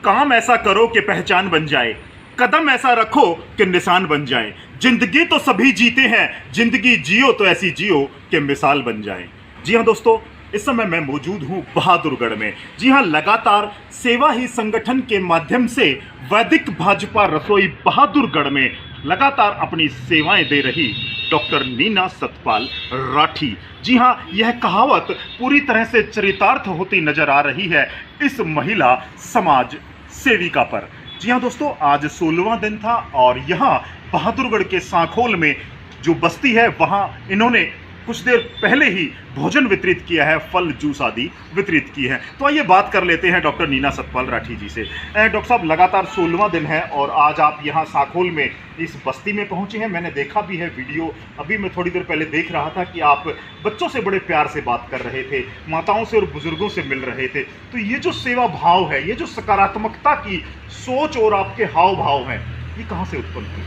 काम ऐसा करो कि पहचान बन जाए, कदम ऐसा रखो कि निशान बन जाए। जिंदगी तो सभी जीते हैं, जिंदगी जियो तो ऐसी जियो कि मिसाल बन जाए। जी हाँ दोस्तों, इस समय मैं मौजूद हूँ बहादुरगढ़ में। जी हाँ, लगातार सेवा ही संगठन के माध्यम से वैदिक भाजपा रसोई बहादुरगढ़ में लगातार अपनी सेवाएं दे रही डॉक्टर नीना सतपाल राठी। जी हाँ, यह कहावत पूरी तरह से चरितार्थ होती नजर आ रही है इस महिला समाज सेविका पर। जी हाँ दोस्तों, आज 16वां दिन था और यहाँ बहादुरगढ़ के सांखोल में जो बस्ती है वहाँ इन्होंने कुछ देर पहले ही भोजन वितरित किया है, फल जूस आदि वितरित की है। तो आइए बात कर लेते हैं डॉक्टर नीना सतपाल राठी जी से। डॉक्टर साहब, लगातार 16वां दिन है और आज आप यहाँ सांखोल में इस बस्ती में पहुंचे हैं। मैंने देखा भी है वीडियो, अभी मैं थोड़ी देर पहले देख रहा था कि आप बच्चों से बड़े प्यार से बात कर रहे थे, माताओं से और बुजुर्गों से मिल रहे थे। तो ये जो सेवा भाव है, ये जो सकारात्मकता की सोच और आपके हाव भाव हैं, ये कहाँ से उत्पन्न हुई?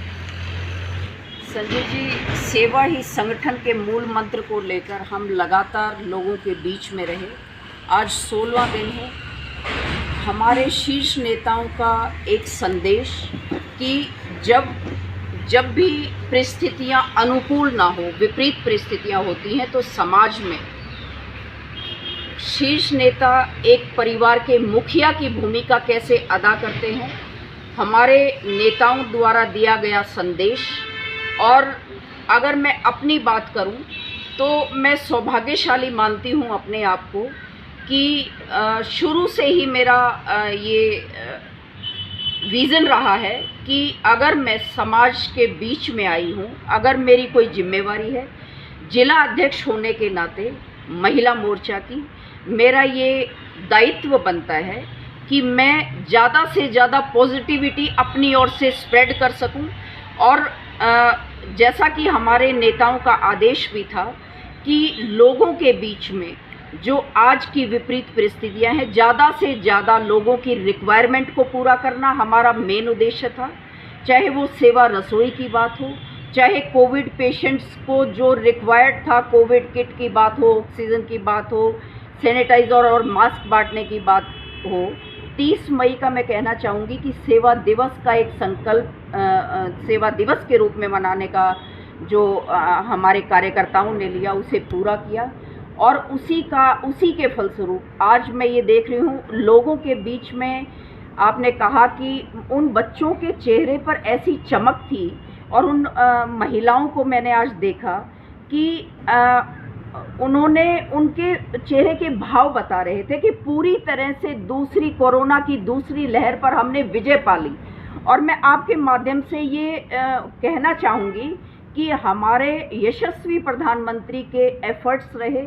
संजय जी, सेवा ही संगठन के मूल मंत्र को लेकर हम लगातार लोगों के बीच में रहे। आज 16वां दिन है। हमारे शीर्ष नेताओं का एक संदेश कि जब भी परिस्थितियां अनुकूल ना हो, विपरीत परिस्थितियां होती हैं, तो समाज में शीर्ष नेता एक परिवार के मुखिया की भूमिका कैसे अदा करते हैं, हमारे नेताओं द्वारा दिया गया संदेश। और अगर मैं अपनी बात करूं तो मैं सौभाग्यशाली मानती हूं अपने आप को कि शुरू से ही मेरा ये विज़न रहा है कि अगर मैं समाज के बीच में आई हूं, अगर मेरी कोई जिम्मेवारी है जिला अध्यक्ष होने के नाते महिला मोर्चा की, मेरा ये दायित्व बनता है कि मैं ज़्यादा से ज़्यादा पॉजिटिविटी अपनी ओर से स्प्रेड कर सकूं। और जैसा कि हमारे नेताओं का आदेश भी था कि लोगों के बीच में जो आज की विपरीत परिस्थितियां हैं, ज़्यादा से ज़्यादा लोगों की रिक्वायरमेंट को पूरा करना हमारा मेन उद्देश्य था। चाहे वो सेवा रसोई की बात हो, चाहे कोविड पेशेंट्स को जो रिक्वायर्ड था, कोविड किट की बात हो, ऑक्सीजन की बात हो, सैनिटाइज़र और मास्क बांटने की बात हो। 30 मई का मैं कहना चाहूँगी कि सेवा दिवस का एक संकल्प सेवा दिवस के रूप में मनाने का जो हमारे कार्यकर्ताओं ने लिया, उसे पूरा किया। और उसी के फलस्वरूप आज मैं ये देख रही हूँ लोगों के बीच में। आपने कहा कि उन बच्चों के चेहरे पर ऐसी चमक थी और उन महिलाओं को मैंने आज देखा कि उन्होंने उनके चेहरे के भाव बता रहे थे कि पूरी तरह से दूसरी कोरोना की दूसरी लहर पर हमने विजय पा ली। और मैं आपके माध्यम से ये कहना चाहूँगी कि हमारे यशस्वी प्रधानमंत्री के एफर्ट्स रहे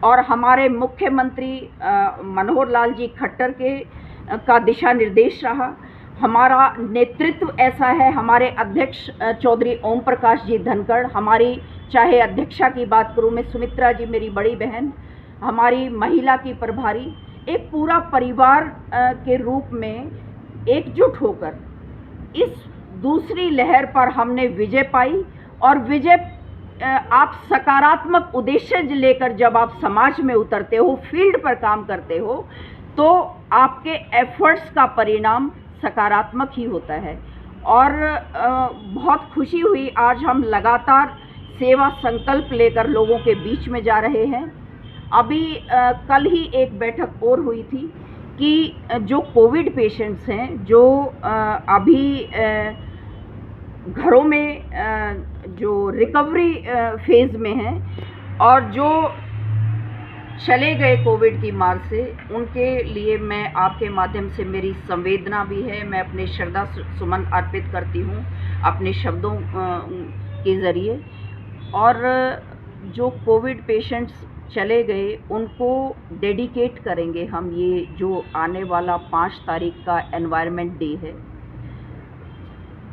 और हमारे मुख्यमंत्री मनोहर लाल जी खट्टर का दिशा निर्देश रहा। हमारा नेतृत्व ऐसा है, हमारे अध्यक्ष चौधरी ओम प्रकाश जी धनखड़, हमारी चाहे अध्यक्षा की बात करूं मैं, सुमित्रा जी मेरी बड़ी बहन, हमारी महिला की प्रभारी, एक पूरा परिवार के रूप में एकजुट होकर इस दूसरी लहर पर हमने विजय पाई। और विजय आप सकारात्मक उद्देश्य लेकर जब आप समाज में उतरते हो, फील्ड पर काम करते हो, तो आपके एफर्ट्स का परिणाम सकारात्मक ही होता है। और बहुत खुशी हुई, आज हम लगातार सेवा संकल्प लेकर लोगों के बीच में जा रहे हैं। अभी कल ही एक बैठक और हुई थी कि जो कोविड पेशेंट्स हैं, जो अभी घरों में जो रिकवरी फेज़ में हैं और जो चले गए कोविड की मार से, उनके लिए मैं आपके माध्यम से मेरी संवेदना भी है। मैं अपने श्रद्धा सुमन अर्पित करती हूँ अपने शब्दों के ज़रिए। और जो कोविड पेशेंट्स चले गए उनको डेडिकेट करेंगे हम, ये जो आने वाला 5 तारीख का एनवायरनमेंट डे है।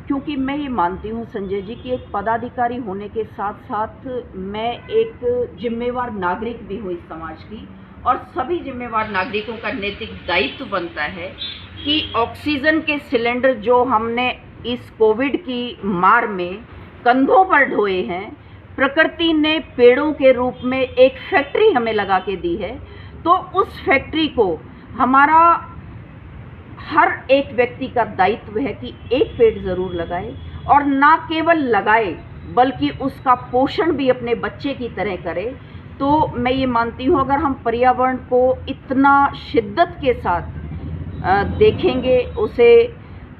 क्योंकि मैं ये मानती हूँ संजय जी कि एक पदाधिकारी होने के साथ साथ मैं एक जिम्मेवार नागरिक भी हूँ इस समाज की। और सभी जिम्मेवार नागरिकों का नैतिक दायित्व बनता है कि ऑक्सीजन के सिलेंडर जो हमने इस कोविड की मार में कंधों पर ढोए हैं, प्रकृति ने पेड़ों के रूप में एक फैक्ट्री हमें लगा के दी है। तो उस फैक्ट्री को हर एक व्यक्ति का दायित्व है कि एक पेड़ ज़रूर लगाए, और ना केवल लगाए बल्कि उसका पोषण भी अपने बच्चे की तरह करे। तो मैं ये मानती हूँ, अगर हम पर्यावरण को इतना शिद्दत के साथ देखेंगे,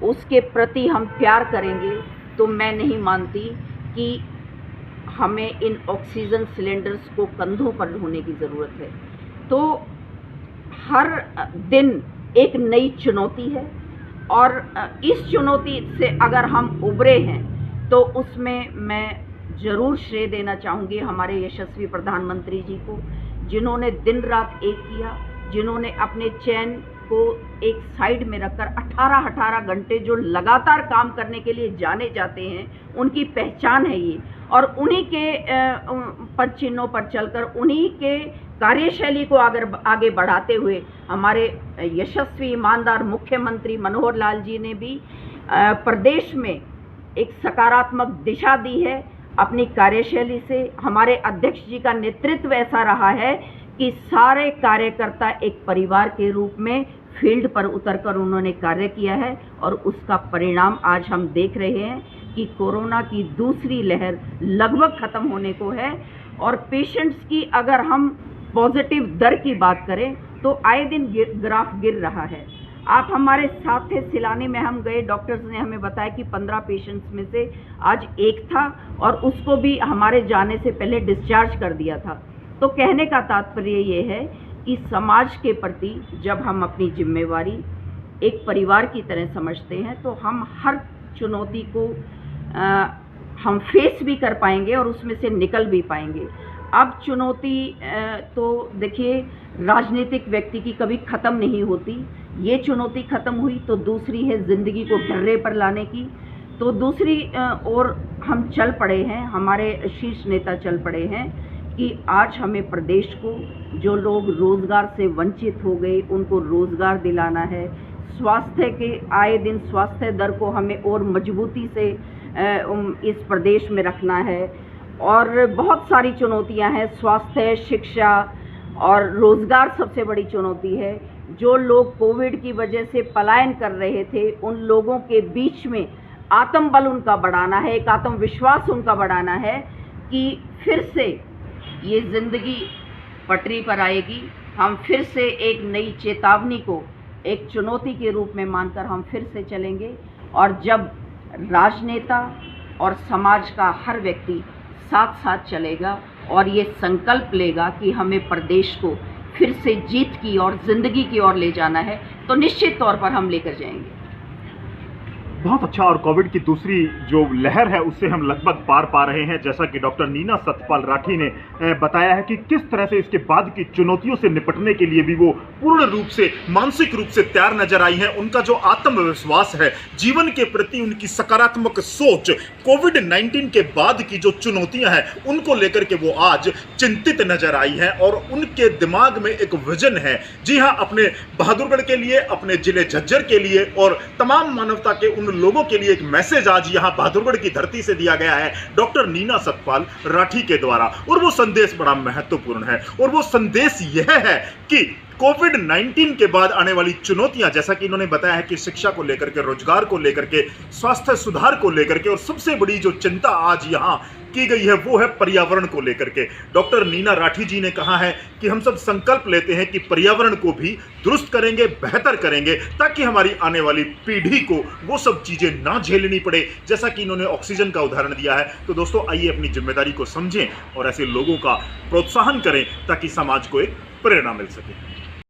उसके प्रति हम प्यार करेंगे, तो मैं नहीं मानती कि हमें इन ऑक्सीजन सिलेंडर्स को कंधों पर ढोने की ज़रूरत है। तो हर दिन एक नई चुनौती है, और इस चुनौती से अगर हम उभरे हैं तो उसमें मैं ज़रूर श्रेय देना चाहूँगी हमारे यशस्वी प्रधानमंत्री जी को, जिन्होंने दिन रात एक किया, जिन्होंने अपने चैन को एक साइड में रखकर 18 घंटे जो लगातार काम करने के लिए जाने जाते हैं, उनकी पहचान है ये। और उन्हीं के पद चिन्हों पर चलकर, उन्हीं के कार्यशैली को आगे बढ़ाते हुए हमारे यशस्वी ईमानदार मुख्यमंत्री मनोहर लाल जी ने भी प्रदेश में एक सकारात्मक दिशा दी है अपनी कार्यशैली से। हमारे अध्यक्ष जी का नेतृत्व ऐसा रहा है कि सारे कार्यकर्ता एक परिवार के रूप में फील्ड पर उतरकर उन्होंने कार्य किया है, और उसका परिणाम आज हम देख रहे हैं कि कोरोना की दूसरी लहर लगभग ख़त्म होने को है। और पेशेंट्स की अगर हम पॉजिटिव दर की बात करें तो आए दिन ग्राफ गिर रहा है। आप हमारे साथ थे, सिलानी में हम गए, डॉक्टर्स ने हमें बताया कि 15 पेशेंट्स में से आज एक था, और उसको भी हमारे जाने से पहले डिस्चार्ज कर दिया था। तो कहने का तात्पर्य ये है कि समाज के प्रति जब हम अपनी जिम्मेवारी एक परिवार की तरह समझते हैं, तो हम हर चुनौती को हम फेस भी कर पाएंगे और उसमें से निकल भी पाएंगे। अब चुनौती तो देखिए, राजनीतिक व्यक्ति की कभी ख़त्म नहीं होती। ये चुनौती ख़त्म हुई तो दूसरी है ज़िंदगी को ढर्रे पर लाने की। तो दूसरी ओर हम चल पड़े हैं, हमारे शीर्ष नेता चल पड़े हैं कि आज हमें प्रदेश को, जो लोग रोज़गार से वंचित हो गए, उनको रोज़गार दिलाना है। स्वास्थ्य के आए दिन स्वास्थ्य दर को हमें और मजबूती से इस प्रदेश में रखना है। और बहुत सारी चुनौतियां हैं, स्वास्थ्य, शिक्षा और रोज़गार सबसे बड़ी चुनौती है। जो लोग कोविड की वजह से पलायन कर रहे थे, उन लोगों के बीच में आत्मबल उनका बढ़ाना है, एक आत्मविश्वास उनका बढ़ाना है कि फिर से ये ज़िंदगी पटरी पर आएगी। हम फिर से एक नई चेतावनी को एक चुनौती के रूप में मानकर हम फिर से चलेंगे। और जब राजनेता और समाज का हर व्यक्ति साथ साथ चलेगा और ये संकल्प लेगा कि हमें प्रदेश को फिर से जीत की और ज़िंदगी की ओर ले जाना है, तो निश्चित तौर पर हम लेकर जाएंगे। बहुत अच्छा। और कोविड की दूसरी जो लहर है उससे हम लगभग पार पा रहे हैं, जैसा कि डॉक्टर नीना सतपाल राठी ने बताया है कि किस तरह से इसके बाद की चुनौतियों से निपटने के लिए भी वो पूर्ण रूप से मानसिक रूप से तैयार नजर आई हैं। उनका जो आत्मविश्वास है, जीवन के प्रति उनकी सकारात्मक सोच, कोविड-19 के बाद की जो चुनौतियां हैं उनको लेकर के वो आज चिंतित नजर आई हैं, और उनके दिमाग में एक विजन है। जी हाँ, अपने बहादुरगढ़ के लिए, अपने जिले झज्जर के लिए और तमाम मानवता के उन लोगों के लिए एक मैसेज आज यहां बहादुरगढ़ की धरती से दिया गया है डॉक्टर नीना सतपाल राठी के द्वारा। और वो संदेश बड़ा महत्वपूर्ण है, और वो संदेश यह है कि कोविड-19 के बाद आने वाली चुनौतियां, जैसा कि इन्होंने बताया है कि शिक्षा को लेकर के, रोजगार को लेकर के, स्वास्थ्य सुधार को लेकर के, और सबसे बड़ी जो चिंता आज यहां की गई है वो है पर्यावरण को लेकर के। डॉक्टर नीना राठी जी ने कहा है कि हम सब संकल्प लेते हैं कि पर्यावरण को भी दुरुस्त करेंगे, बेहतर करेंगे, ताकि हमारी आने वाली पीढ़ी को वो सब चीजें ना झेलनी पड़े, जैसा कि इन्होंने ऑक्सीजन का उदाहरण दिया है। तो दोस्तों, आइए अपनी जिम्मेदारी को समझें और ऐसे लोगों का प्रोत्साहन करें ताकि समाज को एक प्रेरणा मिल सके।